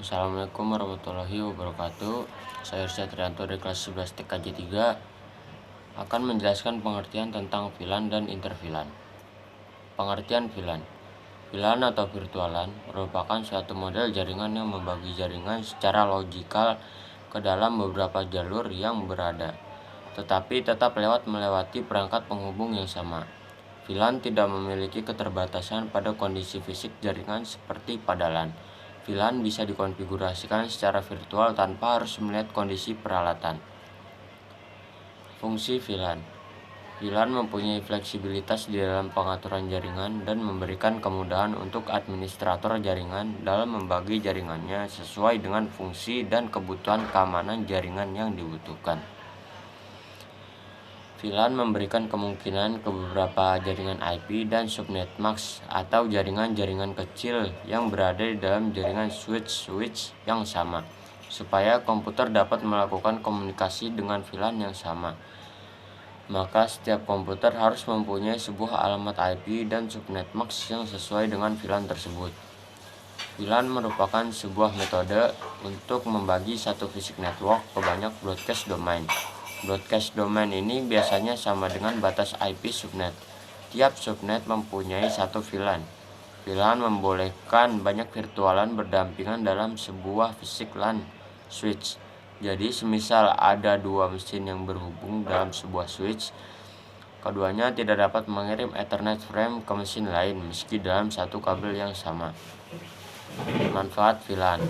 Assalamualaikum warahmatullahi wabarakatuh. Saya Irsyad Trianto dari kelas 11 TKJ 3 akan menjelaskan pengertian tentang VLAN dan interVLAN. Pengertian VLAN. VLAN atau virtualan merupakan suatu model jaringan yang membagi jaringan secara logikal ke dalam beberapa jalur yang berada, tetapi tetap melewati perangkat penghubung yang sama. VLAN tidak memiliki keterbatasan pada kondisi fisik jaringan seperti pada LAN. VLAN bisa dikonfigurasikan secara virtual tanpa harus melihat kondisi peralatan. Fungsi VLAN. VLAN mempunyai fleksibilitas di dalam pengaturan jaringan dan memberikan kemudahan untuk administrator jaringan dalam membagi jaringannya sesuai dengan fungsi dan kebutuhan keamanan jaringan yang dibutuhkan. VLAN memberikan kemungkinan ke beberapa jaringan IP dan subnet max atau jaringan-jaringan kecil yang berada di dalam jaringan switch yang sama, supaya komputer dapat melakukan komunikasi dengan VLAN yang sama. Maka setiap komputer harus mempunyai sebuah alamat IP dan subnet max yang sesuai dengan VLAN tersebut. VLAN merupakan sebuah metode untuk membagi satu fisik network ke banyak broadcast domain. Broadcast domain ini biasanya sama dengan batas IP subnet. Tiap subnet mempunyai satu VLAN. VLAN membolehkan banyak virtualan berdampingan dalam sebuah fisik LAN switch. Jadi semisal ada dua mesin yang berhubung dalam sebuah switch, keduanya tidak dapat mengirim Ethernet frame ke mesin lain meski dalam satu kabel yang sama. Manfaat VLAN.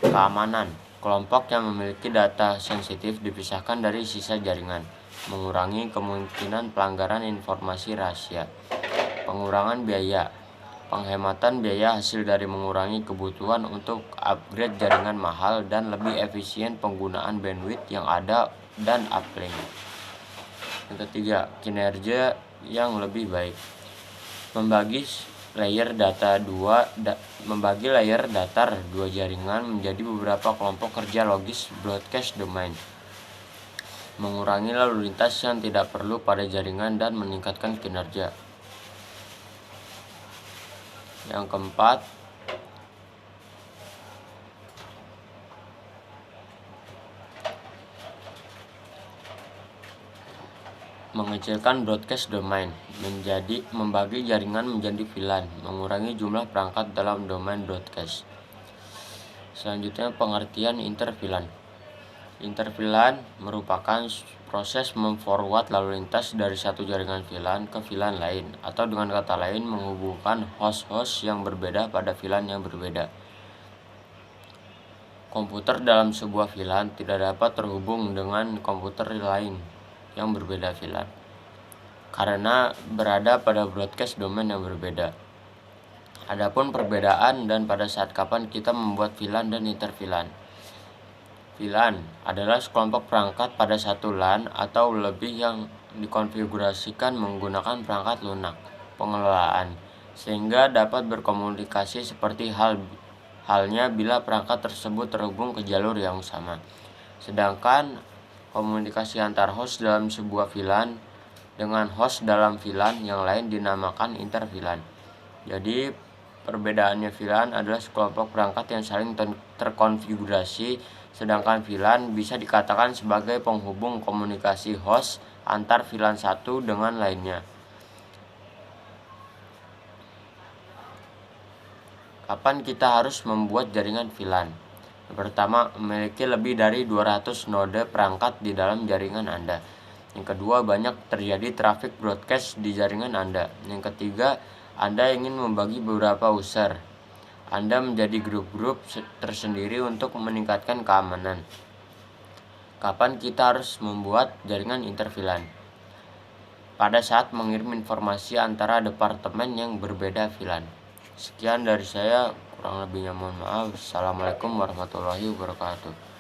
Keamanan. Kelompok yang memiliki data sensitif dipisahkan dari sisa jaringan, mengurangi kemungkinan pelanggaran informasi rahasia. Pengurangan biaya. Penghematan biaya hasil dari mengurangi kebutuhan untuk upgrade jaringan mahal dan lebih efisien penggunaan bandwidth yang ada dan uplink. Yang ketiga, kinerja yang lebih baik. Membagi layer datar dua jaringan menjadi beberapa kelompok kerja logis broadcast domain, mengurangi lalu lintas yang tidak perlu pada jaringan dan meningkatkan kinerja. Yang keempat, mengecilkan broadcast domain, membagi jaringan menjadi VLAN, mengurangi jumlah perangkat dalam domain broadcast. Selanjutnya, pengertian interVLAN. InterVLAN merupakan proses memforward lalu lintas dari satu jaringan VLAN ke VLAN lain, atau dengan kata lain menghubungkan host-host yang berbeda pada VLAN yang berbeda. Komputer dalam sebuah VLAN tidak dapat terhubung dengan komputer lain yang berbeda VLAN, karena berada pada broadcast domain yang berbeda. Adapun perbedaan dan pada saat kapan kita membuat VLAN dan interVLAN. VLAN adalah sekelompok perangkat pada satu LAN atau lebih yang dikonfigurasikan menggunakan perangkat lunak pengelolaan, sehingga dapat berkomunikasi seperti halnya bila perangkat tersebut terhubung ke jalur yang sama. Sedangkan komunikasi antar host dalam sebuah VLAN dengan host dalam VLAN yang lain dinamakan interVLAN. Jadi perbedaannya VLAN adalah sekelompok perangkat yang saling terkonfigurasi, sedangkan VLAN bisa dikatakan sebagai penghubung komunikasi host antar VLAN satu dengan lainnya. Kapan kita harus membuat jaringan VLAN? Pertama, memiliki lebih dari 200 node perangkat di dalam jaringan Anda. Yang kedua, banyak terjadi traffic broadcast di jaringan Anda. Yang ketiga, Anda ingin membagi beberapa user. Anda menjadi grup-grup tersendiri untuk meningkatkan keamanan. Kapan kita harus membuat jaringan interVLAN? Pada saat mengirim informasi antara departemen yang berbeda VLAN. Sekian dari saya, kurang lebihnya mohon maaf. Assalamualaikum warahmatullahi wabarakatuh.